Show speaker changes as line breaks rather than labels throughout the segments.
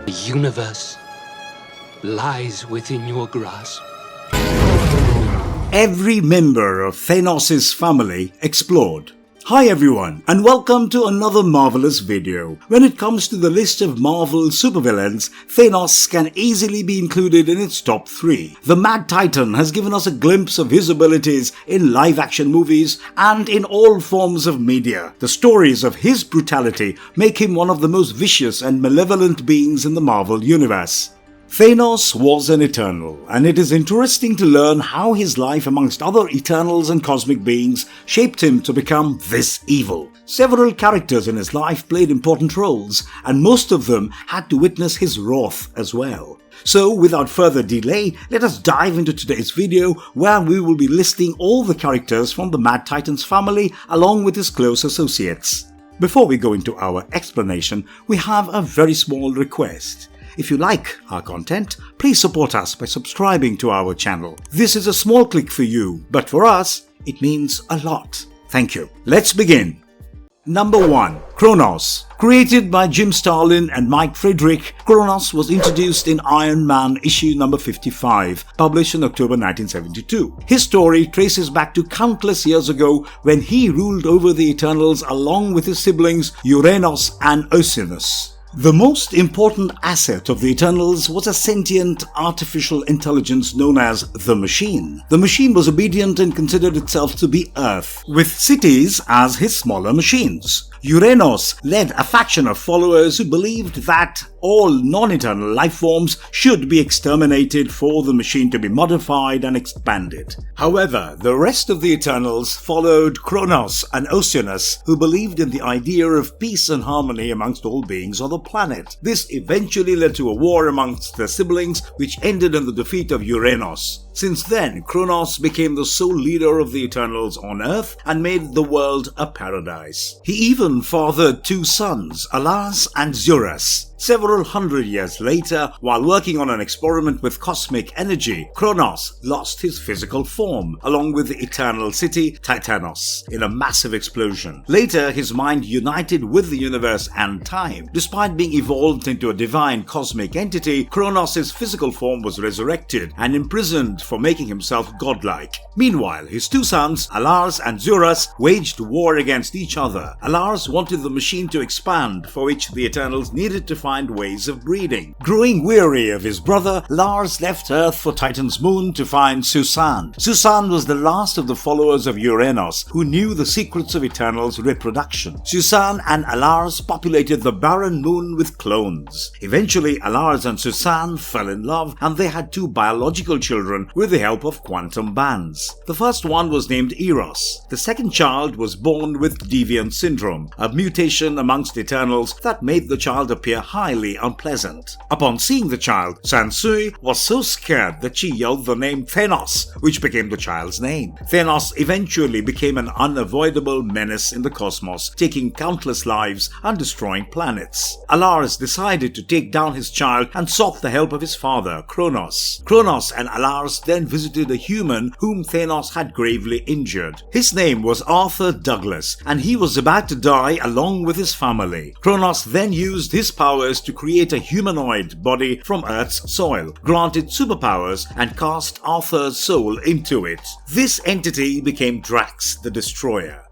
The universe lies within your grasp.
Every member of Thanos' family explored. Hi everyone, and welcome to another marvelous video. When it comes to the list of Marvel supervillains, Thanos can easily be included in its top 3. The Mad Titan has given us a glimpse of his abilities in live-action movies and in all forms of media. The stories of his brutality make him one of the most vicious and malevolent beings in the Marvel universe. Thanos was an Eternal, and it is interesting to learn how his life amongst other Eternals and cosmic beings shaped him to become this evil. Several characters in his life played important roles, and most of them had to witness his wrath as well. So without further delay, let us dive into today's video where we will be listing all the characters from the Mad Titan's family along with his close associates. Before we go into our explanation, we have a very small request. If you like our content, please support us by subscribing to our channel. This is a small click for you, but for us, it means a lot. Thank you. Let's begin. Number 1. Kronos. Created by Jim Starlin and Mike Friedrich, Kronos was introduced in Iron Man issue number 55, published in October 1972. His story traces back to countless years ago when he ruled over the Eternals along with his siblings Uranos and Oceanus. The most important asset of the Eternals was a sentient artificial intelligence known as the Machine. The Machine was obedient and considered itself to be Earth, with cities as his smaller machines. Uranos led a faction of followers who believed that all non-eternal life forms should be exterminated for the Machine to be modified and expanded. However, the rest of the Eternals followed Kronos and Oceanus, who believed in the idea of peace and harmony amongst all beings on the planet. This eventually led to a war amongst their siblings, which ended in the defeat of Uranos. Since then, Kronos became the sole leader of the Eternals on Earth and made the world a paradise. He even fathered 2 sons, A'lars and Zuras. Several hundred years later, while working on an experiment with cosmic energy, Kronos lost his physical form, along with the eternal city Titanos, in a massive explosion. Later, his mind united with the universe and time. Despite being evolved into a divine cosmic entity, Kronos' physical form was resurrected and imprisoned for making himself godlike. Meanwhile, his 2 sons, A'lars and Zuras, waged war against each other. A'lars wanted the Machine to expand, for which the Eternals needed to find ways of breeding. Growing weary of his brother, Lars left Earth for Titan's moon to find Sui-San. Sui-San was the last of the followers of Uranos who knew the secrets of Eternals' reproduction. Sui-San and A'lars populated the barren moon with clones. Eventually, A'lars and Sui-San fell in love and they had 2 biological children with the help of quantum bands. The first one was named Eros. The second child was born with Deviant syndrome, a mutation amongst Eternals that made the child appear highly unpleasant. Upon seeing the child, Sansui was so scared that she yelled the name Thanos, which became the child's name. Thanos eventually became an unavoidable menace in the cosmos, taking countless lives and destroying planets. A'lars decided to take down his child and sought the help of his father, Kronos. Kronos and A'lars then visited a human whom Thanos had gravely injured. His name was Arthur Douglas, and he was about to die along with his family. Kronos then used his powers to create a humanoid body from Earth's soil, granted superpowers, and cast Arthur's soul into it. This entity became Drax the Destroyer.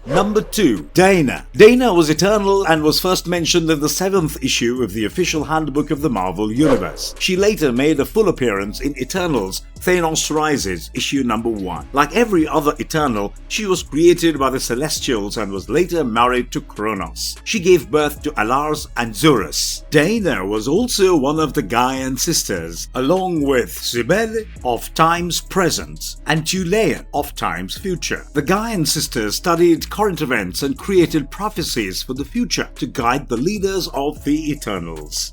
Number 2. Daina. Daina was Eternal and was first mentioned in the 7th issue of the official handbook of the Marvel Universe. She later made a full appearance in Eternals Thanos Rises, issue number 1. Like every other Eternal, she was created by the Celestials and was later married to Kronos. She gave birth to A'lars and Zuras. Daina was also one of the Gaian sisters, along with Cybele of Time's Present and Tulean of Time's Future. The Gaian sisters studied current events and created prophecies for the future to guide the leaders of the Eternals.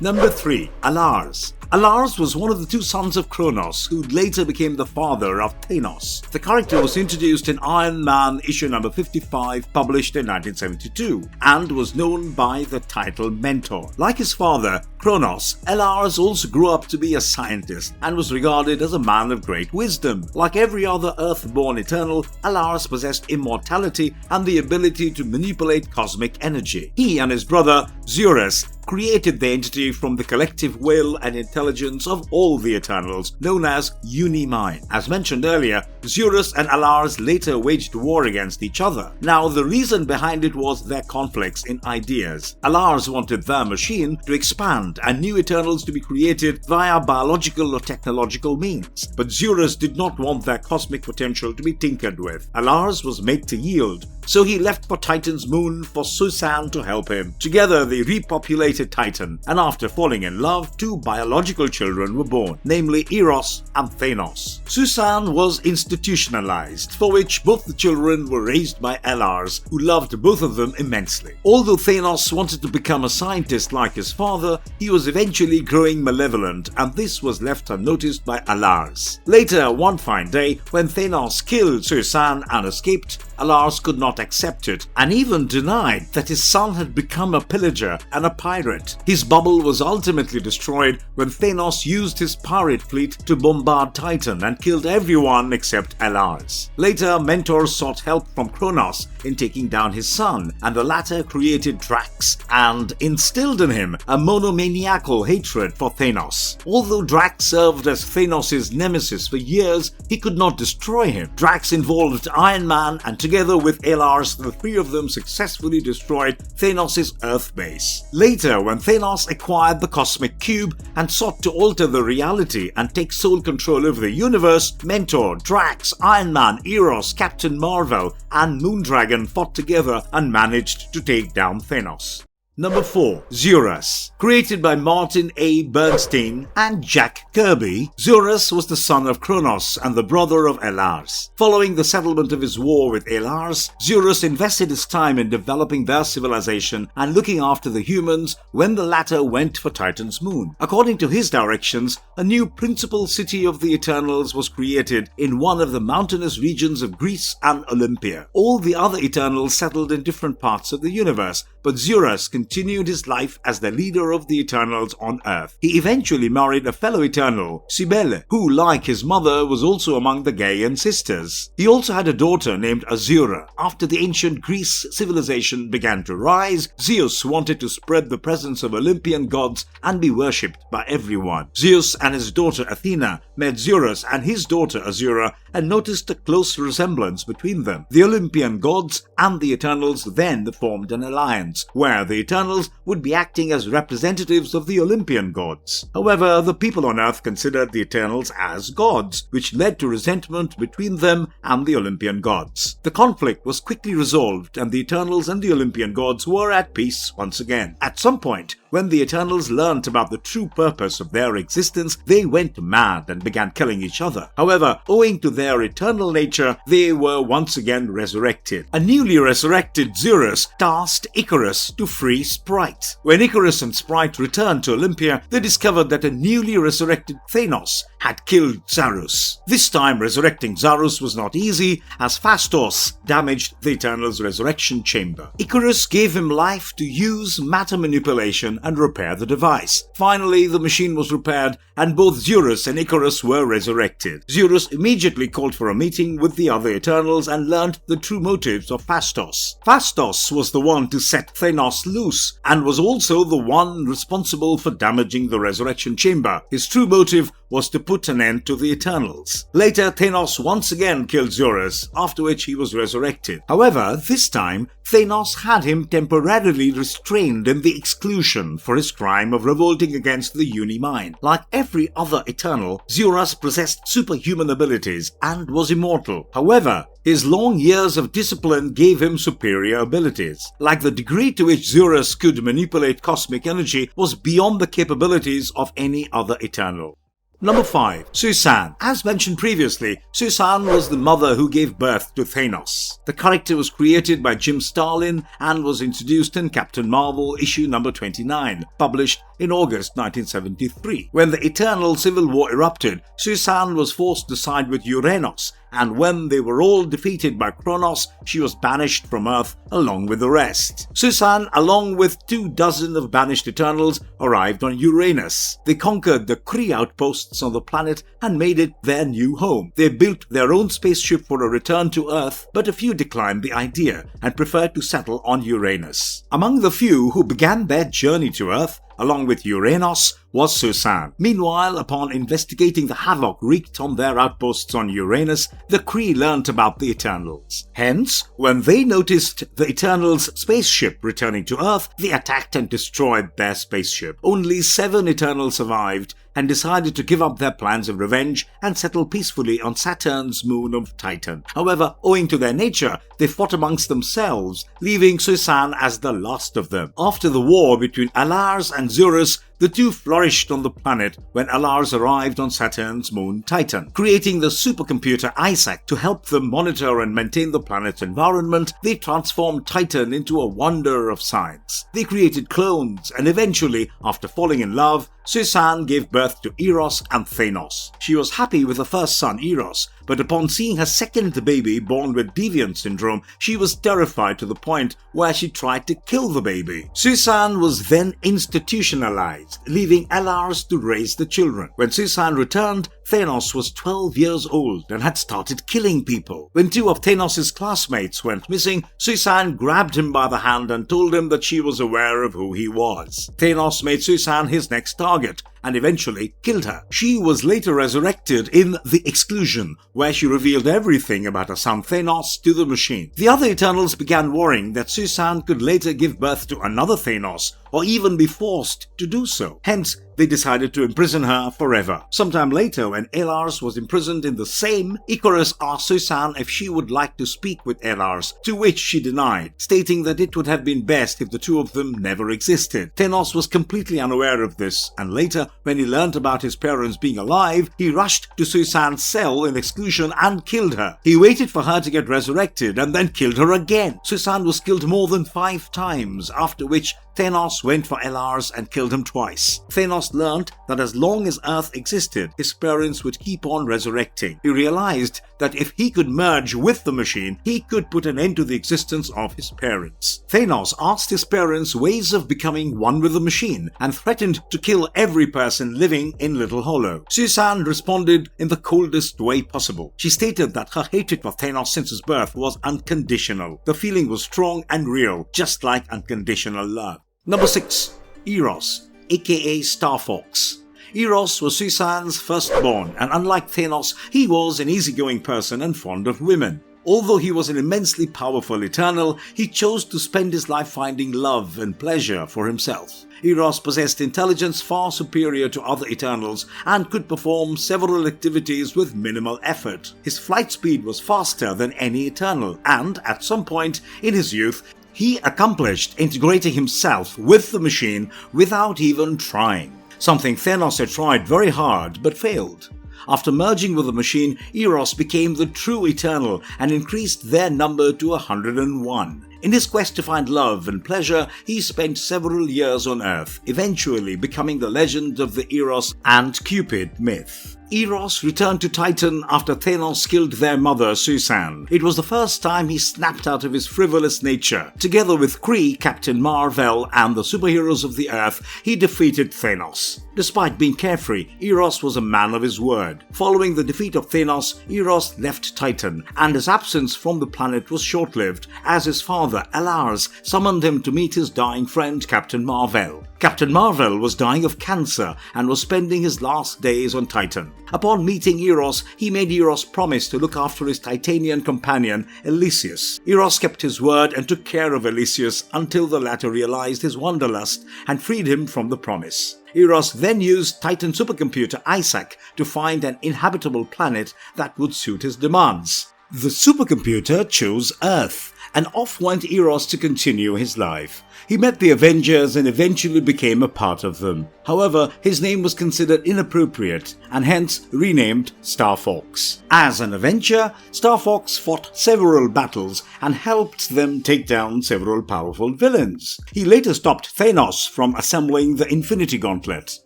Number 3. A'lars. A'lars was one of the 2 sons of Kronos, who later became the father of Thanos. The character was introduced in Iron Man issue number 55, published in 1972, and was known by the title Mentor. Like his father, Kronos, A'lars also grew up to be a scientist and was regarded as a man of great wisdom. Like every other Earth-born Eternal, A'lars possessed immortality and the ability to manipulate cosmic energy. He and his brother, Zuras, created the entity from the collective will and intelligence of all the Eternals, known as Uni-Mind. As mentioned earlier, Zuras and A'lars later waged war against each other. Now, the reason behind it was their conflicts in ideas. A'lars wanted their machine to expand and new Eternals to be created via biological or technological means, but Zuras did not want their cosmic potential to be tinkered with. A'lars was made to yield, so he left for Titan's moon for Sui-San to help him. Together they repopulated Titan, and after falling in love, two biological children were born, namely Eros and Thanos. Sui-San was institutionalized, for which both the children were raised by A'lars, who loved both of them immensely. Although Thanos wanted to become a scientist like his father, he was eventually growing malevolent, and this was left unnoticed by A'lars. Later, one fine day, when Thanos killed Sui-San and escaped, A'lars could not accept it, and even denied that his son had become a pillager and a pirate. His bubble was ultimately destroyed when Thanos used his pirate fleet to bombard Titan and killed everyone except A'lars. Later, Mentor sought help from Kronos in taking down his son, and the latter created Drax and instilled in him a monomaniacal hatred for Thanos. Although Drax served as Thanos' nemesis for years, he could not destroy him. Drax involved Iron Man, and together with A'lars, the three of them successfully destroyed Thanos' Earth base. Later, when Thanos acquired the Cosmic Cube and sought to alter the reality and take sole control over the universe, Mentor, Drax, Iron Man, Eros, Captain Marvel, and Moondragon fought together and managed to take down Thanos. Number 4. Zuras. Created by Martin A. Bernstein and Jack Kirby, Zuras was the son of Kronos and the brother of A'lars. Following the settlement of his war with A'lars, Zuras invested his time in developing their civilization and looking after the humans when the latter went for Titan's moon. According to his directions, a new principal city of the Eternals was created in one of the mountainous regions of Greece and Olympia. All the other Eternals settled in different parts of the universe, but Zuras continued his life as the leader of the Eternals on Earth. He eventually married a fellow Eternal, Cybele, who, like his mother, was also among the Gaian sisters. He also had a daughter named Azura. After the ancient Greece civilization began to rise, Zeus wanted to spread the presence of Olympian gods and be worshipped by everyone. Zeus and his daughter Athena met Zuras and his daughter Azura and noticed a close resemblance between them. The Olympian gods and the Eternals then formed an alliance, where the Eternals would be acting as representatives of the Olympian gods. However, the people on Earth considered the Eternals as gods, which led to resentment between them and the Olympian gods. The conflict was quickly resolved, and the Eternals and the Olympian gods were at peace once again. At some point, when the Eternals learnt about the true purpose of their existence, they went mad and began killing each other. However, owing to their eternal nature, they were once again resurrected. A newly resurrected Zuras tasked Icarus to free Sprite. When Icarus and Sprite returned to Olympia, they discovered that a newly resurrected Thanos had killed Zarus. This time, resurrecting Zarus was not easy, as Phastos damaged the Eternal's resurrection chamber. Icarus gave him life to use matter manipulation and repair the device. Finally, the machine was repaired, and both Zuras and Icarus were resurrected. Zuras immediately called for a meeting with the other Eternals and learned the true motives of Phastos. Phastos was the one to set Thanos loose, and was also the one responsible for damaging the resurrection chamber. His true motive was to put an end to the Eternals. Later, Thanos once again killed Zuras, after which he was resurrected. However, this time, Thanos had him temporarily restrained in the exclusion for his crime of revolting against the Uni-Mind. Like every other Eternal, Zuras possessed superhuman abilities and was immortal. However, his long years of discipline gave him superior abilities. Like the degree to which Zuras could manipulate cosmic energy was beyond the capabilities of any other Eternal. Number 5. Sui-San. As mentioned previously, Sui-San was the mother who gave birth to Thanos. The character was created by Jim Starlin and was introduced in Captain Marvel issue number 29, published in August 1973. When the Eternal Civil War erupted, Sui-San was forced to side with Uranos and when they were all defeated by Kronos, she was banished from Earth along with the rest. Sui-San, along with 24 of banished Eternals, arrived on Uranus. They conquered the Kree outposts on the planet and made it their new home. They built their own spaceship for a return to Earth, but a few declined the idea and preferred to settle on Uranus. Among the few who began their journey to Earth, along with Uranos, was Sui-San. Meanwhile, upon investigating the havoc wreaked on their outposts on Uranus, the Kree learnt about the Eternals. Hence, when they noticed the Eternals' spaceship returning to Earth, they attacked and destroyed their spaceship. Only 7 Eternals survived and decided to give up their plans of revenge and settle peacefully on Saturn's moon of Titan. However, owing to their nature, they fought amongst themselves, leaving Sui-San as the last of them. After the war between A'lars and Zuras, the two flourished on the planet when A'lars arrived on Saturn's moon Titan. Creating the supercomputer Isaac to help them monitor and maintain the planet's environment, they transformed Titan into a wonder of science. They created clones, and eventually, after falling in love, Sui-San gave birth to Eros and Thanos. She was happy with her first son Eros, but upon seeing her second baby born with Deviant syndrome, she was terrified to the point where she tried to kill the baby. Sui-San was then institutionalized, leaving A'lars to raise the children. When Sui-San returned, Thanos was 12 years old and had started killing people. When 2 of Thanos' classmates went missing, Sui-San grabbed him by the hand and told him that she was aware of who he was. Thanos made Sui-San his next target and eventually killed her. She was later resurrected in The Exclusion, where she revealed everything about her son Thanos to the machine. The other Eternals began worrying that Sui-San could later give birth to another Thanos, or even be forced to do so. Hence, they decided to imprison her forever. Sometime later, when A'lars was imprisoned in the same, Icarus asked Sui-San if she would like to speak with A'lars, to which she denied, stating that it would have been best if the two of them never existed. Thanos was completely unaware of this, and later, when he learnt about his parents being alive, he rushed to Sui-San's cell in Exclusion and killed her. He waited for her to get resurrected and then killed her again. Sui-San was killed more than 5 times, after which Thanos went for A'lars and killed him twice. Thanos learned that as long as Earth existed, his parents would keep on resurrecting. He realized that if he could merge with the machine, he could put an end to the existence of his parents. Thanos asked his parents ways of becoming one with the machine and threatened to kill every person living in Little Hollow. Sui-San responded in the coldest way possible. She stated that her hatred for Thanos since his birth was unconditional. The feeling was strong and real, just like unconditional love. Number 6. Eros, aka Starfox. Eros was Sui-San's firstborn, and unlike Thanos, he was an easygoing person and fond of women. Although he was an immensely powerful Eternal, he chose to spend his life finding love and pleasure for himself. Eros possessed intelligence far superior to other Eternals and could perform several activities with minimal effort. His flight speed was faster than any Eternal, and at some point in his youth, he accomplished integrating himself with the machine without even trying, something Thanos had tried very hard but failed. After merging with the machine, Eros became the true Eternal and increased their number to 101. In his quest to find love and pleasure, he spent several years on Earth, eventually becoming the legend of the Eros and Cupid myth. Eros returned to Titan after Thanos killed their mother Sui-San. It was the first time he snapped out of his frivolous nature. Together with Kree, Captain Marvel, and the superheroes of the Earth, he defeated Thanos. Despite being carefree, Eros was a man of his word. Following the defeat of Thanos, Eros left Titan, and his absence from the planet was short-lived, as his father, A'lars, summoned him to meet his dying friend Captain Marvel. Captain Marvel was dying of cancer and was spending his last days on Titan. Upon meeting Eros, he made Eros promise to look after his Titanian companion, Elysius. Eros kept his word and took care of Elysius until the latter realized his wanderlust and freed him from the promise. Eros then used Titan supercomputer Isaac to find an inhabitable planet that would suit his demands. The supercomputer chose Earth, and off went Eros to continue his life. He met the Avengers and eventually became a part of them. However, his name was considered inappropriate and hence renamed Starfox. As an Avenger, Starfox fought several battles and helped them take down several powerful villains. He later stopped Thanos from assembling the Infinity Gauntlet.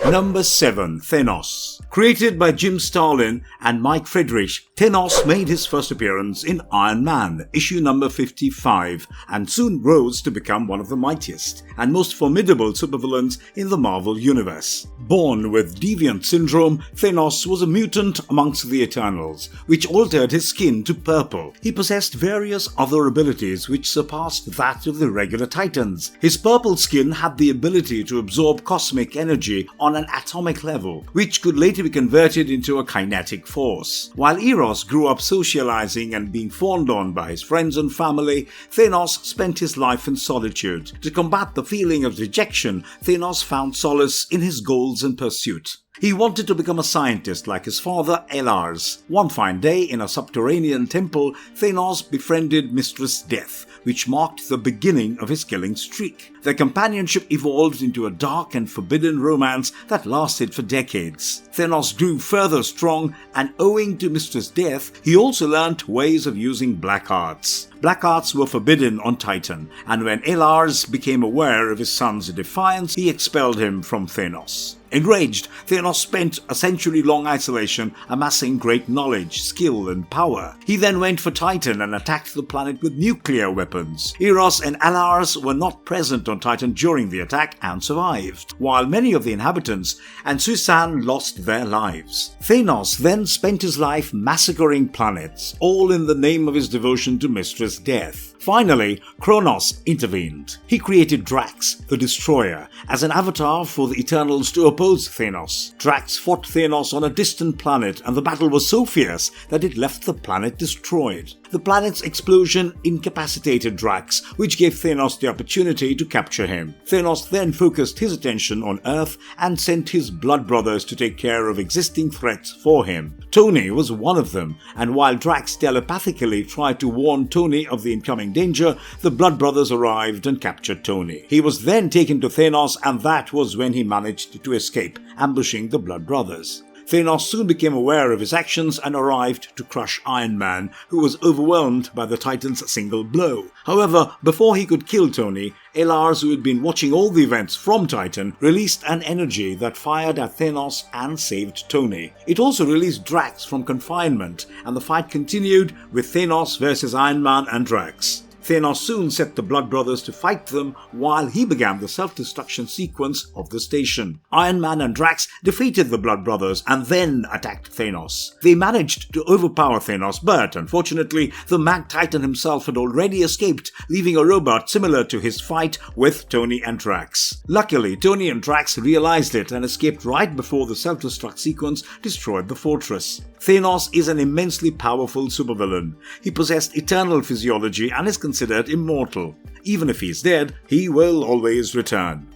Number 7. Thanos. Created by Jim Starlin and Mike Friedrich, Thanos made his first appearance in Iron Man, issue number 55, and soon rose to become one of the mightiest and most formidable supervillains in the Marvel Universe. Born with Deviant syndrome, Thanos was a mutant amongst the Eternals, which altered his skin to purple. He possessed various other abilities which surpassed that of the regular Titans. His purple skin had the ability to absorb cosmic energy on an atomic level, which could later be converted into a kinetic force. While Eros grew up socializing and being fawned on by his friends and family, Thanos spent his life in solitude. To combat the feeling of rejection, Thanos found solace in his goals and pursuit. He wanted to become a scientist like his father A'lars. One fine day in a subterranean temple, Thanos befriended Mistress Death, which marked the beginning of his killing streak. Their companionship evolved into a dark and forbidden romance that lasted for decades. Thanos grew further strong, and owing to Mistress Death, he also learnt ways of using black arts. Black arts were forbidden on Titan, and when A'lars became aware of his son's defiance, he expelled him from Thanos. Enraged, Thanos spent a century-long isolation amassing great knowledge, skill and power. He then went for Titan and attacked the planet with nuclear weapons. Eros and A'lars were not present on Titan during the attack and survived, while many of the inhabitants and Sui-San lost their lives. Thanos then spent his life massacring planets, all in the name of his devotion to Mistress Death. Finally, Kronos intervened. He created Drax, the Destroyer, as an avatar for the Eternals to oppose Thanos. Drax fought Thanos on a distant planet, and the battle was so fierce that it left the planet destroyed. The planet's explosion incapacitated Drax, which gave Thanos the opportunity to capture him. Thanos then focused his attention on Earth and sent his blood brothers to take care of existing threats for him. Tony was one of them, and while Drax telepathically tried to warn Tony of the incoming danger, the blood brothers arrived and captured Tony. He was then taken to Thanos, and that was when he managed to escape, ambushing the blood brothers. Thanos soon became aware of his actions and arrived to crush Iron Man, who was overwhelmed by the Titan's single blow. However, before he could kill Tony, A'lars, who had been watching all the events from Titan, released an energy that fired at Thanos and saved Tony. It also released Drax from confinement, and the fight continued with Thanos versus Iron Man and Drax. Thanos soon set the Blood Brothers to fight them while he began the self-destruction sequence of the station. Iron Man and Drax defeated the Blood Brothers and then attacked Thanos. They managed to overpower Thanos, but unfortunately the Mad Titan himself had already escaped, leaving a robot similar to his fight with Tony and Drax. Luckily, Tony and Drax realized it and escaped right before the self-destruct sequence destroyed the fortress. Thanos is an immensely powerful supervillain. He possessed eternal physiology and is considered immortal. Even if he is dead, he will always return.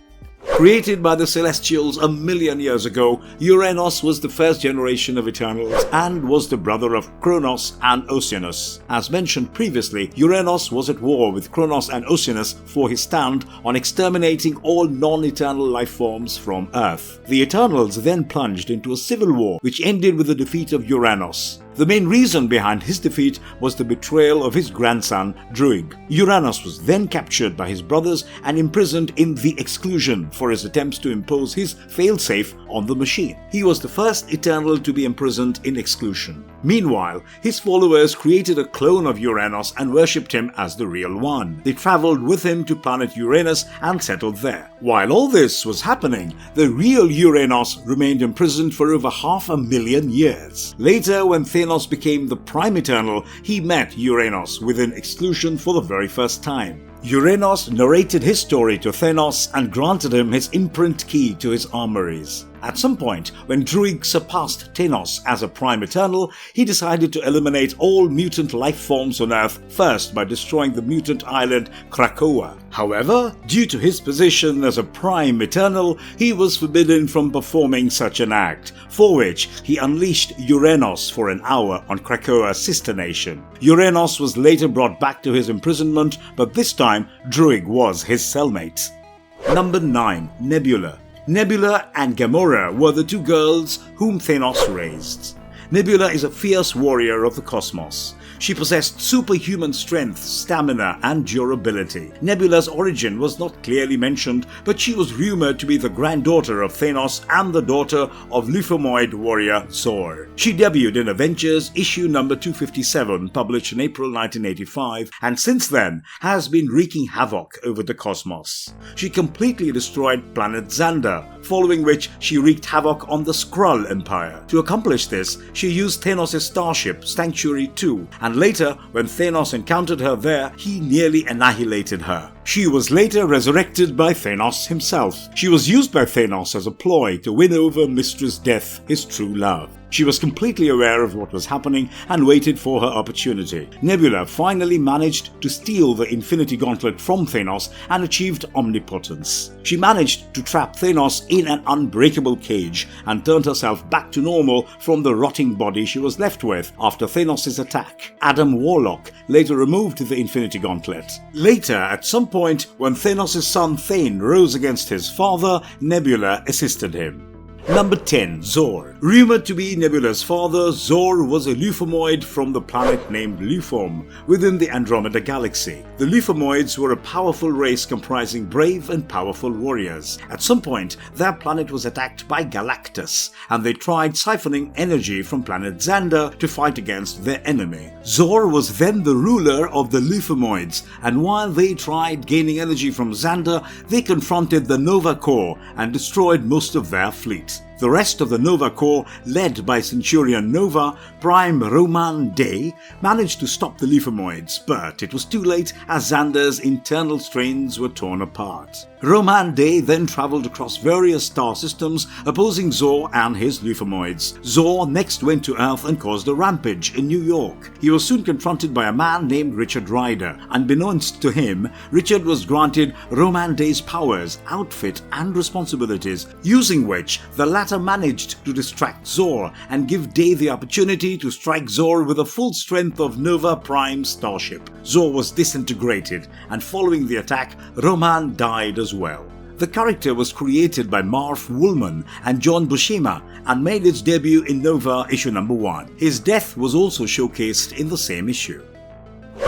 Created by the Celestials a million years ago, Uranos was the first generation of Eternals and was the brother of Kronos and Oceanus. As mentioned previously, Uranos was at war with Kronos and Oceanus for his stand on exterminating all non-eternal life forms from Earth. The Eternals then plunged into a civil war which ended with the defeat of Uranos. The main reason behind his defeat was the betrayal of his grandson, Druig. Uranos was then captured by his brothers and imprisoned in the Exclusion for his attempts to impose his failsafe on the machine. He was the first Eternal to be imprisoned in Exclusion. Meanwhile, his followers created a clone of Uranos and worshipped him as the real one. They traveled with him to planet Uranus and settled there. While all this was happening, the real Uranos remained imprisoned for over 500,000 years. Later, when Thanos became the Prime Eternal, he met Uranos within Exclusion for the very first time. Uranos narrated his story to Thanos and granted him his imprint key to his armories. At some point, when Druig surpassed Thanos as a Prime Eternal, he decided to eliminate all mutant life forms on Earth first by destroying the mutant island Krakoa. However, due to his position as a Prime Eternal, he was forbidden from performing such an act, for which he unleashed Uranos for an hour on Krakoa's sister nation. Uranos was later brought back to his imprisonment, but this time Druig was his cellmate. Number 9. Nebula. Nebula and Gamora were the two girls whom Thanos raised. Nebula is a fierce warrior of the cosmos. She possessed superhuman strength, stamina, and durability. Nebula's origin was not clearly mentioned, but she was rumored to be the granddaughter of Thanos and the daughter of Lufamoid warrior Zor. She debuted in Avengers issue number 257, published in April 1985, and since then has been wreaking havoc over the cosmos. She completely destroyed planet Xander, following which she wreaked havoc on the Skrull Empire. To accomplish this, she used Thanos' starship, Sanctuary 2, and later, when Thanos encountered her there, he nearly annihilated her. She was later resurrected by Thanos himself. She was used by Thanos as a ploy to win over Mistress Death, his true love. She was completely aware of what was happening and waited for her opportunity. Nebula finally managed to steal the Infinity Gauntlet from Thanos and achieved omnipotence. She managed to trap Thanos in an unbreakable cage and turned herself back to normal from the rotting body she was left with after Thanos' attack. Adam Warlock later removed the Infinity Gauntlet. Later, at some point, when Thanos' son Thane rose against his father, Nebula assisted him. Number 10. Zor. Rumored to be Nebula's father, Zor was a Lufamoid from the planet named Lufom within the Andromeda Galaxy. The Lufamoids were a powerful race comprising brave and powerful warriors. At some point, their planet was attacked by Galactus, and they tried siphoning energy from planet Xander to fight against their enemy. Zor was then the ruler of the Lufamoids, and while they tried gaining energy from Xander, they confronted the Nova Corps and destroyed most of their fleet. The rest of the Nova Corps, led by Centurion Nova, Prime Ronan Day, managed to stop the Lufamoids, but it was too late as Xander's internal strains were torn apart. Ronan Day then travelled across various star systems, opposing Zor and his Lufamoids. Zor next went to Earth and caused a rampage in New York. He was soon confronted by a man named Richard Rider. Unbeknownst to him, Richard was granted Ronan Day's powers, outfit, and responsibilities, using which the latter managed to distract Zor and give Day the opportunity to strike Zor with the full strength of Nova Prime starship. Zor was disintegrated, and following the attack, Ronan died as well. The character was created by Marv Wolman and John Buscema and made its debut in Nova issue number 1. His death was also showcased in the same issue.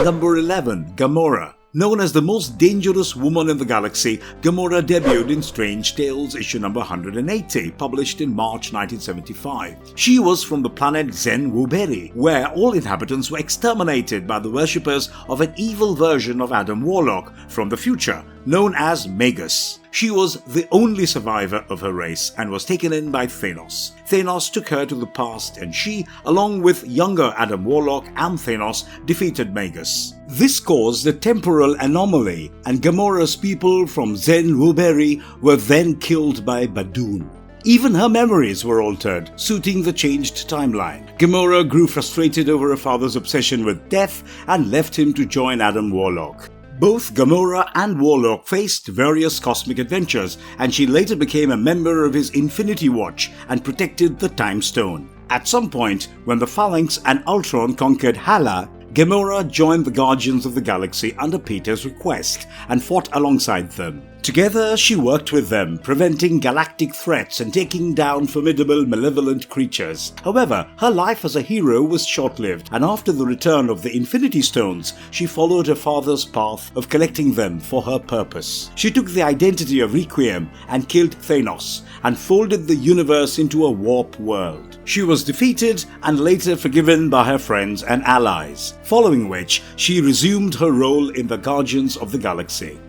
Number 11. Gamora. Known as the most dangerous woman in the galaxy, Gamora debuted in Strange Tales issue number 180, published in March 1975. She was from the planet Zen-Wuberi, where all inhabitants were exterminated by the worshippers of an evil version of Adam Warlock from the future, known as Magus. She was the only survivor of her race and was taken in by Thanos. Thanos took her to the past, and she, along with younger Adam Warlock and Thanos, defeated Magus. This caused a temporal anomaly, and Gamora's people from Zen-Wuberi were then killed by Badoon. Even her memories were altered, suiting the changed timeline. Gamora grew frustrated over her father's obsession with death and left him to join Adam Warlock. Both Gamora and Warlock faced various cosmic adventures, and she later became a member of his Infinity Watch and protected the Time Stone. At some point, when the Phalanx and Ultron conquered Hala, Gamora joined the Guardians of the Galaxy under Peter's request and fought alongside them. Together, she worked with them, preventing galactic threats and taking down formidable malevolent creatures. However, her life as a hero was short-lived, and after the return of the Infinity Stones, she followed her father's path of collecting them for her purpose. She took the identity of Requiem and killed Thanos, and folded the universe into a warp world. She was defeated and later forgiven by her friends and allies, following which she resumed her role in the Guardians of the Galaxy.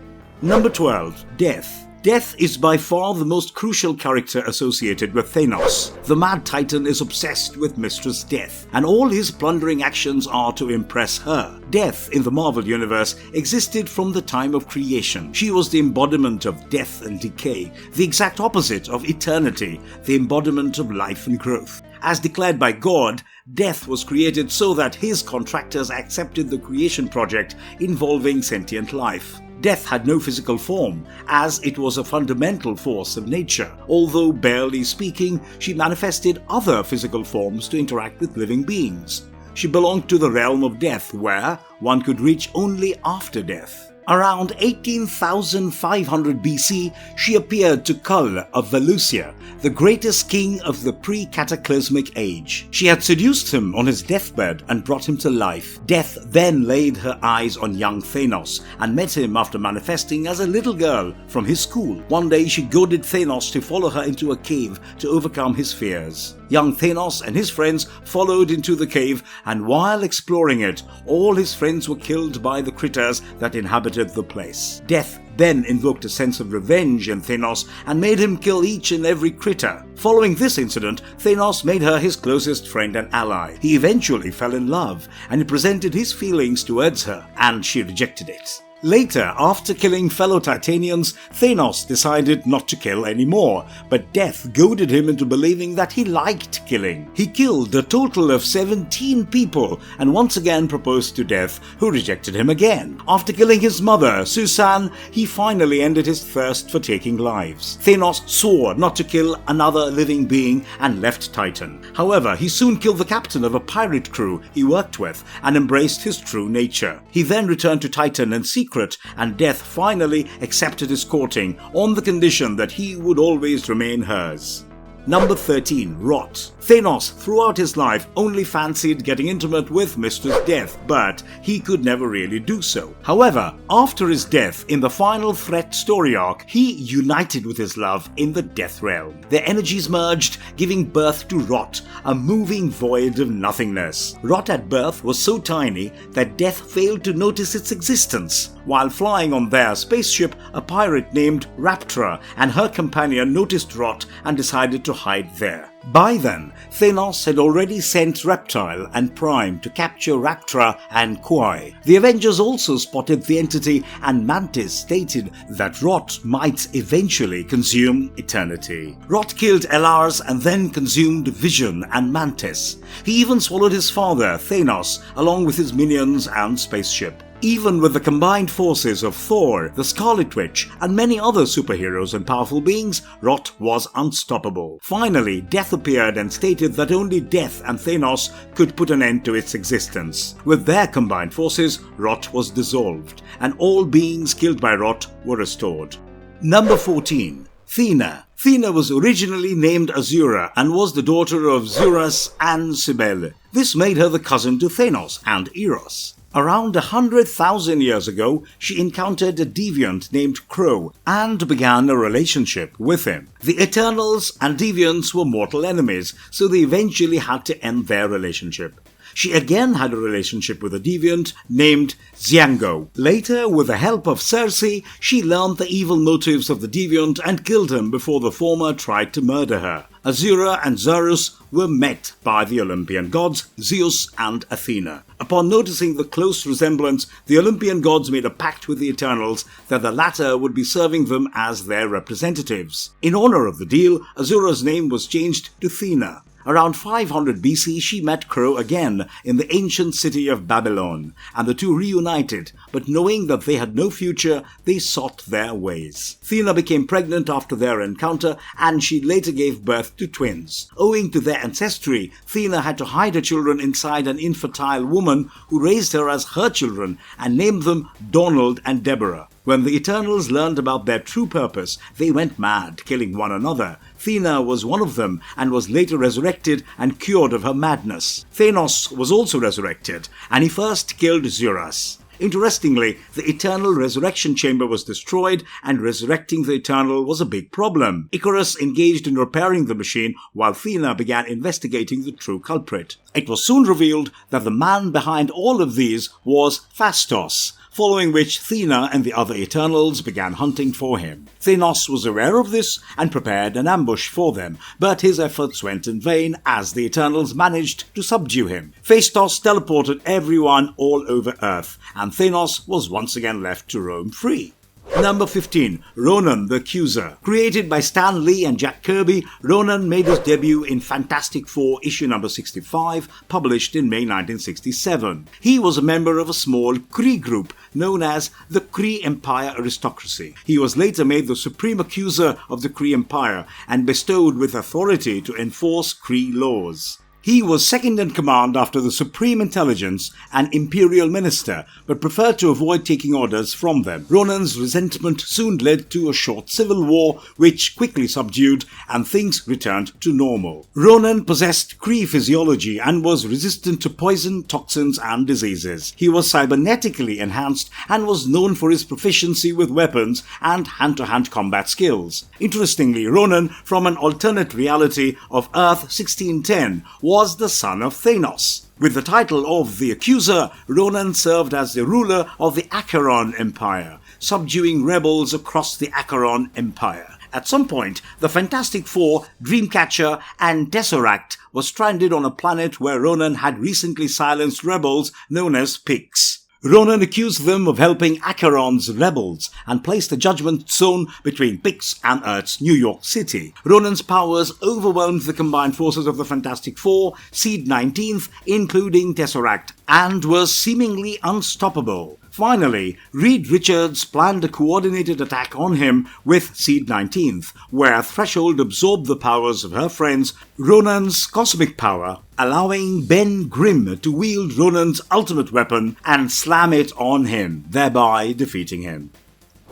Number 12. Death. Death is by far the most crucial character associated with Thanos. The Mad Titan is obsessed with Mistress Death, and all his plundering actions are to impress her. Death in the Marvel Universe existed from the time of creation. She was the embodiment of death and decay, the exact opposite of eternity, the embodiment of life and growth. As declared by God, Death was created so that his contractors accepted the creation project involving sentient life. Death had no physical form, as it was a fundamental force of nature. Although barely speaking, she manifested other physical forms to interact with living beings. She belonged to the realm of death, where one could reach only after death. Around 18,500 BC, she appeared to Cull of Valusia, the greatest king of the pre-cataclysmic age. She had seduced him on his deathbed and brought him to life. Death then laid her eyes on young Thanos and met him after manifesting as a little girl from his school. One day she goaded Thanos to follow her into a cave to overcome his fears. Young Thanos and his friends followed into the cave, and while exploring it, all his friends were killed by the critters that inhabited the place. Death then invoked a sense of revenge in Thanos and made him kill each and every critter. Following this incident, Thanos made her his closest friend and ally. He eventually fell in love, and he presented his feelings towards her, and she rejected it. Later, after killing fellow Titanians, Thanos decided not to kill anymore, but Death goaded him into believing that he liked killing. He killed a total of 17 people and once again proposed to Death, who rejected him again. After killing his mother, Sui-San, he finally ended his thirst for taking lives. Thanos swore not to kill another living being and left Titan. However, he soon killed the captain of a pirate crew he worked with and embraced his true nature. He then returned to Titan in secret, and Death finally accepted his courting on the condition that he would always remain hers. Number 13. Rot. Thanos, throughout his life, only fancied getting intimate with Mistress Death, but he could never really do so. However, after his death in the final Threat story arc, he united with his love in the Death Realm. Their energies merged, giving birth to Rot, a moving void of nothingness. Rot at birth was so tiny that Death failed to notice its existence. While flying on their spaceship, a pirate named Atrea and her companion noticed Rot and decided to hide there. By then, Thanos had already sent Reptile and Prime to capture Atrea and Quai. The Avengers also spotted the entity, and Mantis stated that Rot might eventually consume eternity. Rot killed A'lars and then consumed Vision and Mantis. He even swallowed his father, Thanos, along with his minions and spaceship. Even with the combined forces of Thor, the Scarlet Witch, and many other superheroes and powerful beings, Rot was unstoppable. Finally, Death appeared and stated that only Death and Thanos could put an end to its existence. With their combined forces, Rot was dissolved, and all beings killed by Rot were restored. Number 14. Thena. Thena was originally named Azura and was the daughter of Zuras and Cybele. This made her the cousin to Thanos and Eros. Around 100,000 years ago, she encountered a deviant named Crow and began a relationship with him. The Eternals and Deviants were mortal enemies, so they eventually had to end their relationship. She again had a relationship with a deviant named Xiango. Later, with the help of Circe, she learned the evil motives of the deviant and killed him before the former tried to murder her. Azura and Zarus were met by the Olympian gods Zeus and Athena. Upon noticing the close resemblance, the Olympian gods made a pact with the Eternals that the latter would be serving them as their representatives. In honor of the deal, Azura's name was changed to Thena. Around 500 BC, she met Crow again in the ancient city of Babylon, and the two reunited, but knowing that they had no future, they sought their ways. Thena became pregnant after their encounter, and she later gave birth to twins. Owing to their ancestry, Thena had to hide her children inside an infertile woman who raised her as her children and named them Donald and Deborah. When the Eternals learned about their true purpose, they went mad, killing one another. Thena was one of them and was later resurrected and cured of her madness. Thanos was also resurrected, and he first killed Zuras. Interestingly, the Eternal Resurrection Chamber was destroyed, and resurrecting the Eternal was a big problem. Icarus engaged in repairing the machine, while Thena began investigating the true culprit. It was soon revealed that the man behind all of these was Phastos, following which Thena and the other Eternals began hunting for him. Thanos was aware of this and prepared an ambush for them, but his efforts went in vain as the Eternals managed to subdue him. Phastos teleported everyone all over Earth, and Thanos was once again left to roam free. Number 15. Ronan the Accuser. Created by Stan Lee and Jack Kirby, Ronan made his debut in Fantastic Four issue number 65, published in May 1967. He was a member of a small Kree group known as the Kree Empire Aristocracy. He was later made the Supreme Accuser of the Kree Empire and bestowed with authority to enforce Kree laws. He was second in command after the Supreme Intelligence and Imperial Minister, but preferred to avoid taking orders from them. Ronan's resentment soon led to a short civil war, which quickly subdued and things returned to normal. Ronan possessed Kree physiology and was resistant to poison, toxins and diseases. He was cybernetically enhanced and was known for his proficiency with weapons and hand-to-hand combat skills. Interestingly, Ronan, from an alternate reality of Earth 1610, was the son of Thanos. With the title of the Accuser, Ronan served as the ruler of the Acheron Empire, subduing rebels across the Acheron Empire. At some point, the Fantastic Four, Dreamcatcher, and Tesseract were stranded on a planet where Ronan had recently silenced rebels known as Pigs. Ronan accused them of helping Acheron's rebels and placed a judgment zone between Pigs and Earth's New York City. Ronan's powers overwhelmed the combined forces of the Fantastic Four, Seed 19th, including Tesseract, and was seemingly unstoppable. Finally, Reed Richards planned a coordinated attack on him with Seed 19th, where Threshold absorbed the powers of her friends Ronan's cosmic power, allowing Ben Grimm to wield Ronan's ultimate weapon and slam it on him, thereby defeating him.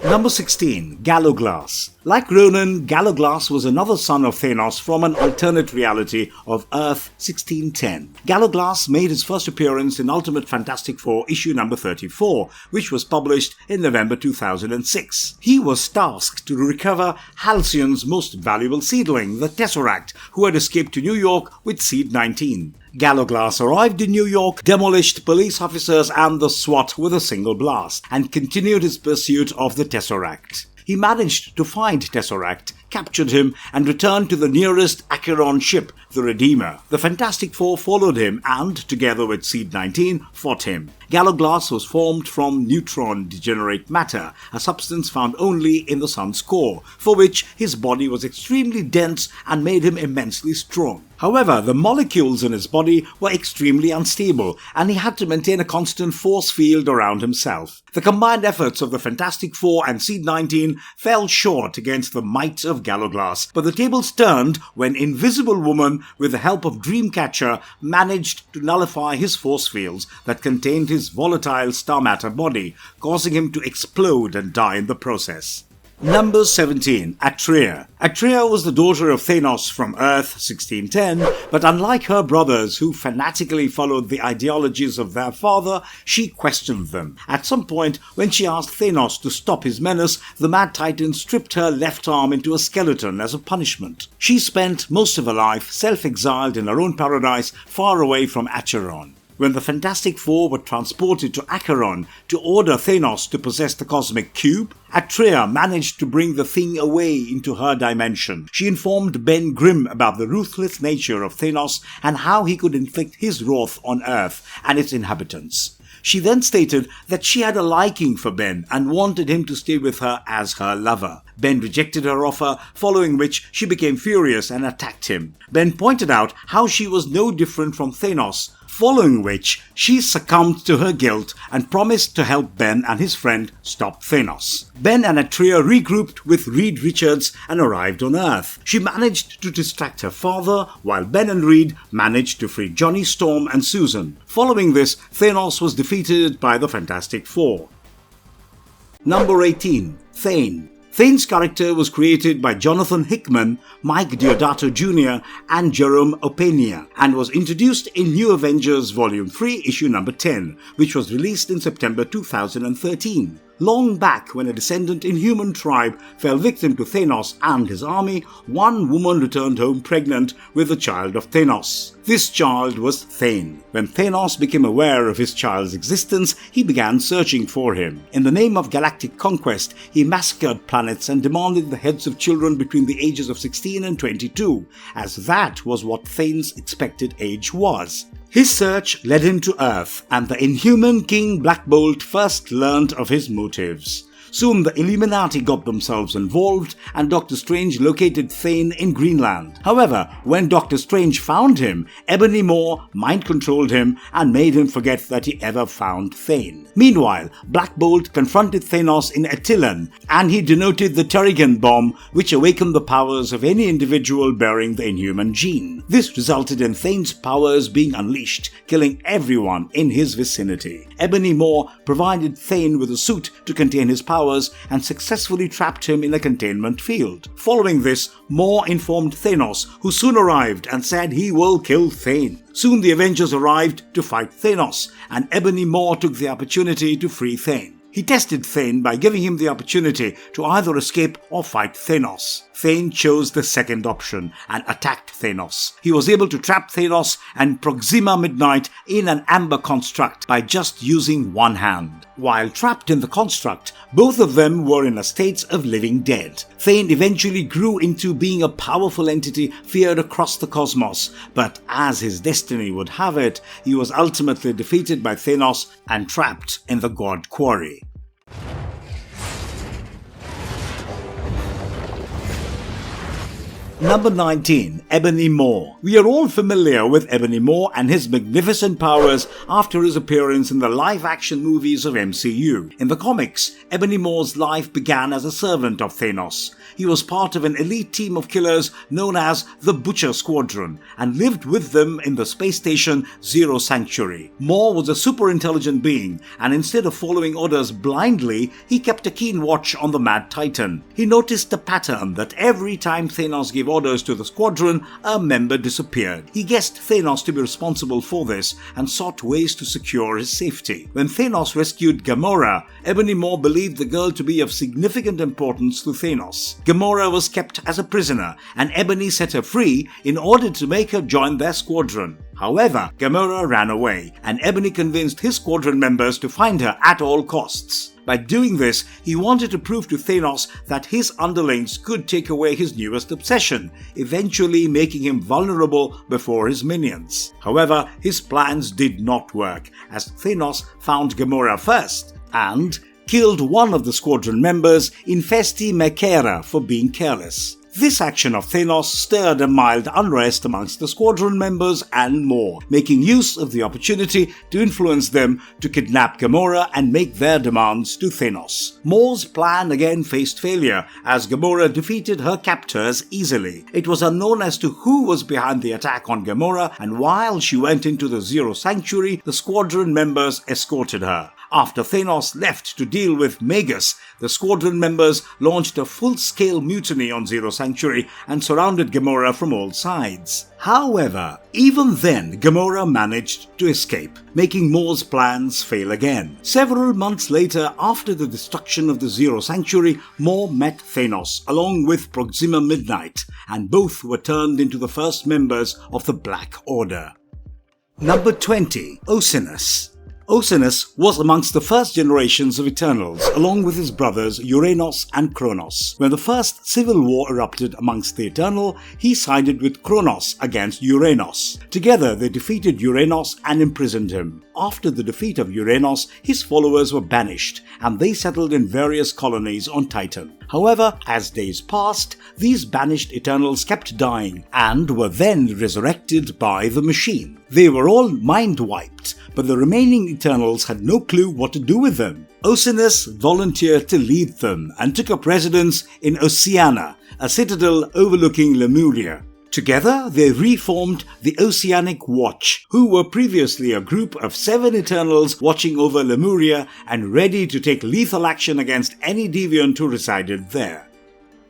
Number 16. Gallowglass. Like Ronan, Gallowglass was another son of Thanos from an alternate reality of Earth 1610. Gallowglass made his first appearance in Ultimate Fantastic Four issue number 34, which was published in November 2006. He was tasked to recover Halcyon's most valuable seedling, the Tesseract, who had escaped to New York with Seed 19. Gallowglass arrived in New York, demolished police officers and the SWAT with a single blast, and continued his pursuit of the Tesseract. He managed to find Tesseract, captured him, and returned to the nearest Acheron ship, the Redeemer. The Fantastic Four followed him and, together with Seed 19, fought him. Gallowglass was formed from neutron degenerate matter, a substance found only in the sun's core, for which his body was extremely dense and made him immensely strong. However, the molecules in his body were extremely unstable, and he had to maintain a constant force field around himself. The combined efforts of the Fantastic Four and Seed 19 fell short against the might of Gallowglass, but the tables turned when Invisible Woman, with the help of Dreamcatcher, managed to nullify his force fields that contained his volatile star matter body, causing him to explode and die in the process. Number 17. Atrea. Atrea was the daughter of Thanos from Earth 1610, but unlike her brothers who fanatically followed the ideologies of their father, she questioned them. At some point, when she asked Thanos to stop his menace, the Mad Titan stripped her left arm into a skeleton as a punishment. She spent most of her life self-exiled in her own paradise far away from Acheron. When the Fantastic Four were transported to Acheron to order Thanos to possess the Cosmic Cube, Atrea managed to bring the thing away into her dimension. She informed Ben Grimm about the ruthless nature of Thanos and how he could inflict his wrath on Earth and its inhabitants. She then stated that she had a liking for Ben and wanted him to stay with her as her lover. Ben rejected her offer, following which she became furious and attacked him. Ben pointed out how she was no different from Thanos, following which she succumbed to her guilt and promised to help Ben and his friend stop Thanos. Ben and Atrea regrouped with Reed Richards and arrived on Earth. She managed to distract her father, while Ben and Reed managed to free Johnny Storm and Susan. Following this, Thanos was defeated by the Fantastic Four. Number 18. Thane. Thane's character was created by Jonathan Hickman, Mike Deodato Jr. and Jerome Opeña and was introduced in New Avengers Volume 3, issue number 10, which was released in September 2013. Long back, when a descendant in human tribe fell victim to Thanos and his army, one woman returned home pregnant with a child of Thanos. This child was Thane. When Thanos became aware of his child's existence, he began searching for him. In the name of galactic conquest, he massacred planets and demanded the heads of children between the ages of 16 and 22, as that was what Thane's expected age was. His search led him to Earth, and the inhuman King Black Bolt first learned of his motives. Soon the Illuminati got themselves involved and Doctor Strange located Thane in Greenland. However, when Doctor Strange found him, Ebony Maw mind-controlled him and made him forget that he ever found Thane. Meanwhile, Black Bolt confronted Thanos in Attilan and he denoted the Terrigen bomb, which awakened the powers of any individual bearing the Inhuman gene. This resulted in Thane's powers being unleashed, killing everyone in his vicinity. Ebony Maw provided Thane with a suit to contain his powers and successfully trapped him in a containment field. Following this, Maw informed Thanos, who soon arrived and said he will kill Thane. Soon the Avengers arrived to fight Thanos, and Ebony Maw took the opportunity to free Thane. He tested Thane by giving him the opportunity to either escape or fight Thanos. Thane chose the second option and attacked Thanos. He was able to trap Thanos and Proxima Midnight in an amber construct by just using one hand. While trapped in the construct, both of them were in a state of living dead. Thane eventually grew into being a powerful entity feared across the cosmos, but as his destiny would have it, he was ultimately defeated by Thanos and trapped in the God Quarry. Number 19. Ebony Maw. We are all familiar with Ebony Maw and his magnificent powers after his appearance in the live-action movies of MCU. In the comics, Ebony Maw's life began as a servant of Thanos. He was part of an elite team of killers known as the Butcher Squadron and lived with them in the space station Zero Sanctuary. Maw was a super intelligent being, and instead of following orders blindly, he kept a keen watch on the Mad Titan. He noticed a pattern that every time Thanos gave orders to the squadron, a member disappeared. He guessed Thanos to be responsible for this and sought ways to secure his safety. When Thanos rescued Gamora, Ebony Maw believed the girl to be of significant importance to Thanos. Gamora was kept as a prisoner, and Ebony set her free in order to make her join their squadron. However, Gamora ran away, and Ebony convinced his squadron members to find her at all costs. By doing this, he wanted to prove to Thanos that his underlings could take away his newest obsession, eventually making him vulnerable before his minions. However, his plans did not work, as Thanos found Gamora first and killed one of the squadron members, Infesti Mekera, for being careless. This action of Thanos stirred a mild unrest amongst the squadron members and more, making use of the opportunity to influence them to kidnap Gamora and make their demands to Thanos. Maw's plan again faced failure as Gamora defeated her captors easily. It was unknown as to who was behind the attack on Gamora, and while she went into the Zero Sanctuary, the squadron members escorted her. After Thanos left to deal with Magus, the squadron members launched a full-scale mutiny on Zero Sanctuary and surrounded Gamora from all sides. However, even then Gamora managed to escape, making Maw's plans fail again. Several months later, after the destruction of the Zero Sanctuary, Maw met Thanos along with Proxima Midnight, and both were turned into the first members of the Black Order. Number 20. Oceanus. Oceanus was amongst the first generations of Eternals, along with his brothers Uranos and Kronos. When the first civil war erupted amongst the Eternal, he sided with Kronos against Uranos. Together they defeated Uranos and imprisoned him. After the defeat of Uranos, his followers were banished, and they settled in various colonies on Titan. However, as days passed, these banished Eternals kept dying, and were then resurrected by the Machine. They were all mind-wiped, but the remaining Eternals had no clue what to do with them. Oceanus volunteered to lead them and took up residence in Oceana, a citadel overlooking Lemuria. Together, they reformed the Oceanic Watch, who were previously a group of 7 Eternals watching over Lemuria and ready to take lethal action against any deviant who resided there.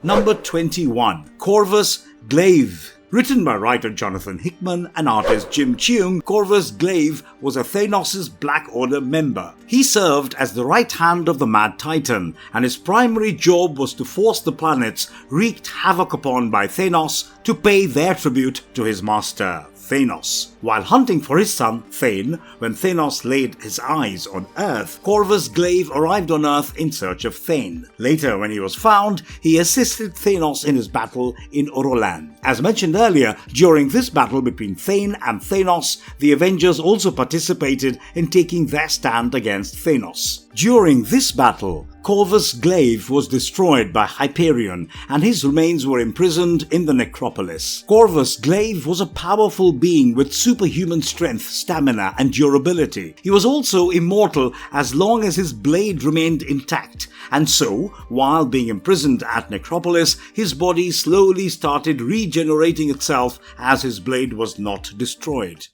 Number 21. Corvus Glaive. Written by writer Jonathan Hickman and artist Jim Cheung, Corvus Glaive was a Thanos' Black Order member. He served as the right hand of the Mad Titan, and his primary job was to force the planets wreaked havoc upon by Thanos to pay their tribute to his master, Thanos. While hunting for his son, Thane, when Thanos laid his eyes on Earth, Corvus Glaive arrived on Earth in search of Thane. Later, when he was found, he assisted Thanos in his battle in Oroland. As mentioned earlier, during this battle between Thane and Thanos, the Avengers also participated in taking their stand against Thanos. During this battle, Corvus Glaive was destroyed by Hyperion and his remains were imprisoned in the necropolis. Corvus Glaive was a powerful being with superhuman strength, stamina and durability. He was also immortal as long as his blade remained intact, and so, while being imprisoned at Necropolis, his body slowly started regenerating itself as his blade was not destroyed.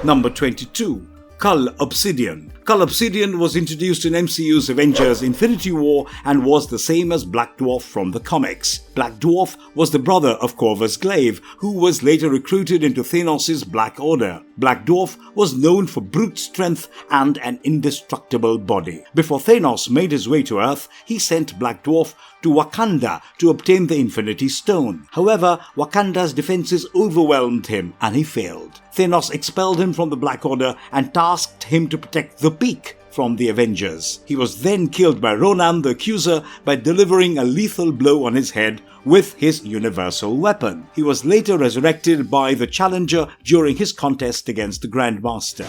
Number 22. Cull Obsidian. Cull Obsidian was introduced in MCU's Avengers Infinity War and was the same as Black Dwarf from the comics. Black Dwarf was the brother of Corvus Glaive, who was later recruited into Thanos' Black Order. Black Dwarf was known for brute strength and an indestructible body. Before Thanos made his way to Earth, he sent Black Dwarf to Wakanda to obtain the Infinity Stone. However, Wakanda's defenses overwhelmed him and he failed. Thanos expelled him from the Black Order and tasked him to protect the Peak from the Avengers. He was then killed by Ronan the Accuser by delivering a lethal blow on his head with his universal weapon. He was later resurrected by the Challenger during his contest against the Grandmaster.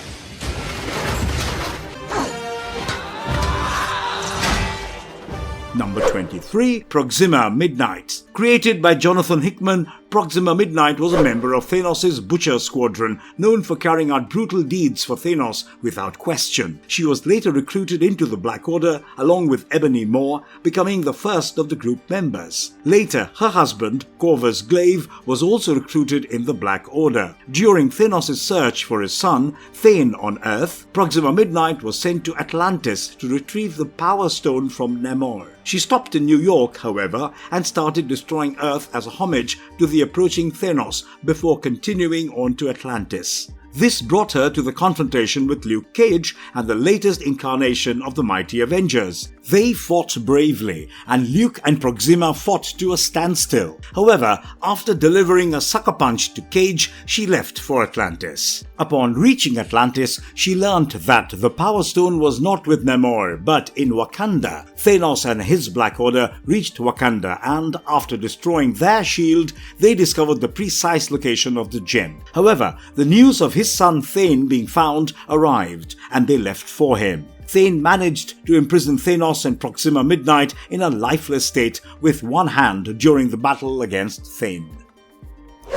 Number 23. Proxima Midnight. Created by Jonathan Hickman, Proxima Midnight was a member of Thanos' Butcher Squadron, known for carrying out brutal deeds for Thanos without question. She was later recruited into the Black Order along with Ebony Maw, becoming the first of the group members. Later, her husband, Corvus Glaive, was also recruited in the Black Order. During Thanos' search for his son, Thane on Earth, Proxima Midnight was sent to Atlantis to retrieve the Power Stone from Namor. She stopped in New York, however, and started destroying Earth as a homage to the approaching Thanos before continuing on to Atlantis. This brought her to the confrontation with Luke Cage and the latest incarnation of the Mighty Avengers. They fought bravely, and Luke and Proxima fought to a standstill. However, after delivering a sucker punch to Cage, she left for Atlantis. Upon reaching Atlantis, she learned that the Power Stone was not with Namor, but in Wakanda. Thanos and his Black Order reached Wakanda, and after destroying their shield, they discovered the precise location of the gem. However, the news of his son Thane being found arrived, and they left for him. Thane managed to imprison Thanos and Proxima Midnight in a lifeless state with one hand during the battle against Thane.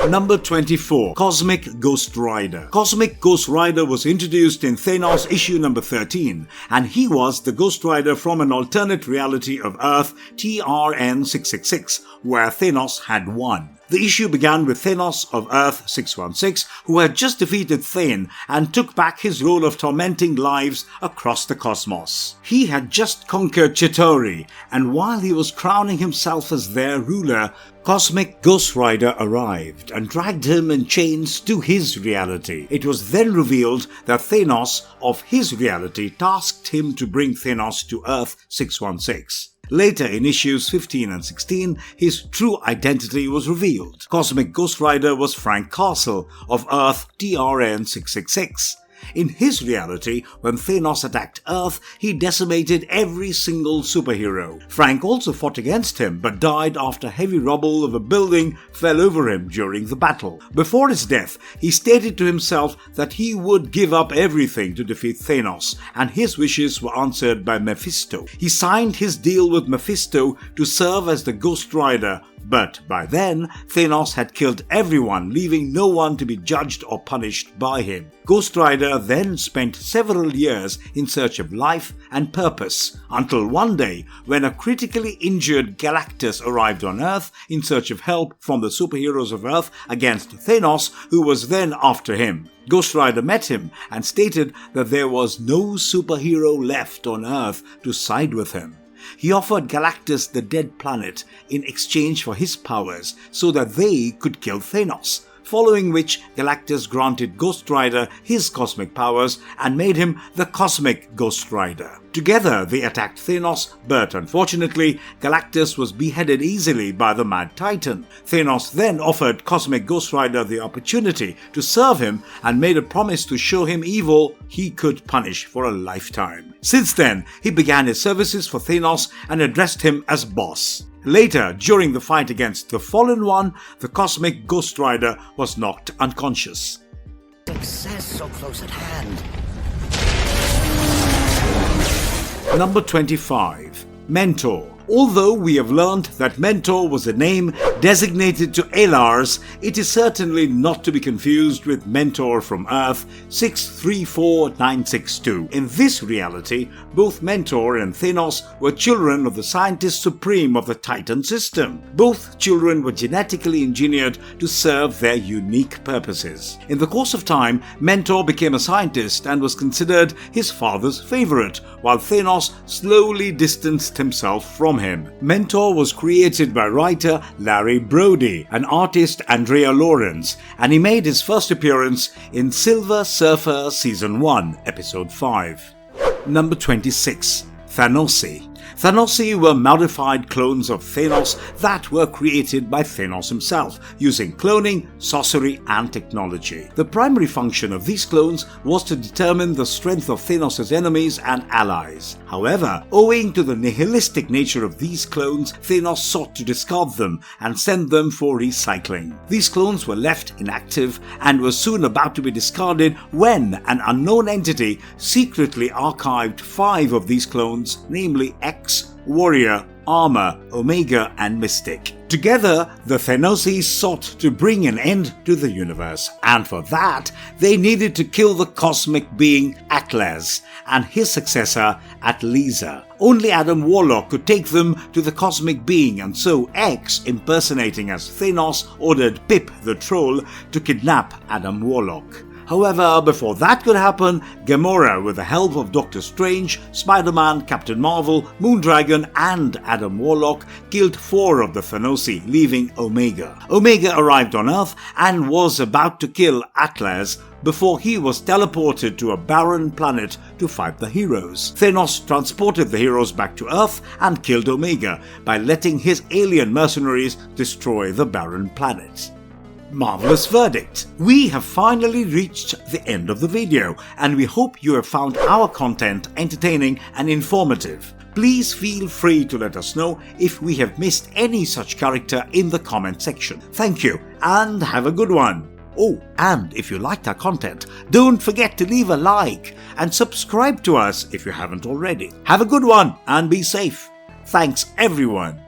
Number 24. Cosmic Ghost Rider. Cosmic Ghost Rider was introduced in Thanos issue number 13, and he was the Ghost Rider from an alternate reality of Earth, TRN 666, where Thanos had won. The issue began with Thanos of Earth 616, who had just defeated Thane and took back his role of tormenting lives across the cosmos. He had just conquered Chitauri, and while he was crowning himself as their ruler, Cosmic Ghost Rider arrived and dragged him in chains to his reality. It was then revealed that Thanos of his reality tasked him to bring Thanos to Earth 616. Later in issues 15 and 16, his true identity was revealed. Cosmic Ghost Rider was Frank Castle of Earth TRN 666. In his reality, when Thanos attacked Earth, he decimated every single superhero. Frank also fought against him, but died after heavy rubble of a building fell over him during the battle. Before his death, he stated to himself that he would give up everything to defeat Thanos, and his wishes were answered by Mephisto. He signed his deal with Mephisto to serve as the Ghost Rider, but by then, Thanos had killed everyone, leaving no one to be judged or punished by him. Ghost Rider then spent several years in search of life and purpose, until one day when a critically injured Galactus arrived on Earth in search of help from the superheroes of Earth against Thanos, who was then after him. Ghost Rider met him and stated that there was no superhero left on Earth to side with him. He offered Galactus the dead planet in exchange for his powers so that they could kill Thanos, following which Galactus granted Ghost Rider his cosmic powers and made him the Cosmic Ghost Rider. Together they attacked Thanos, but unfortunately Galactus was beheaded easily by the Mad Titan. Thanos then offered Cosmic Ghost Rider the opportunity to serve him and made a promise to show him evil he could punish for a lifetime. Since then, he began his services for Thanos and addressed him as boss. Later, during the fight against the Fallen One, the Cosmic Ghost Rider was knocked unconscious.
success so close at hand.
Number 25. Mentor. Although we have learned that Mentor was a name designated to A'lars, it is certainly not to be confused with Mentor from Earth 634962. In this reality, both Mentor and Thanos were children of the Scientist Supreme of the Titan system. Both children were genetically engineered to serve their unique purposes. In the course of time, Mentor became a scientist and was considered his father's favorite, while Thanos slowly distanced himself from him. Mentor was created by writer Larry Brody and artist Andrea Lawrence, and he made his first appearance in Silver Surfer Season 1, Episode 5. Number 26. Thanosi. Thanosi were modified clones of Thanos that were created by Thanos himself, using cloning, sorcery, and technology. The primary function of these clones was to determine the strength of Thanos' enemies and allies. However, owing to the nihilistic nature of these clones, Thanos sought to discard them and send them for recycling. These clones were left inactive and were soon about to be discarded when an unknown entity secretly archived 5 of these clones, namely X, Warrior, Armor, Omega, and Mystic. Together, the Thanosi sought to bring an end to the universe, and for that, they needed to kill the cosmic being A'lars and his successor Atrea. Only Adam Warlock could take them to the cosmic being, and so X, impersonating as Thanos, ordered Pip the Troll to kidnap Adam Warlock. However, before that could happen, Gamora, with the help of Doctor Strange, Spider-Man, Captain Marvel, Moondragon, and Adam Warlock, killed 4 of the Thanosi, leaving Omega. Omega arrived on Earth and was about to kill A'lars before he was teleported to a barren planet to fight the heroes. Thanos transported the heroes back to Earth and killed Omega by letting his alien mercenaries destroy the barren planet. Marvelous verdict! We have finally reached the end of the video, and we hope you have found our content entertaining and informative. Please feel free to let us know if we have missed any such character in the comment section. Thank you, and have a good one! Oh, and if you liked our content, don't forget to leave a like and subscribe to us if you haven't already. Have a good one and be safe. Thanks everyone.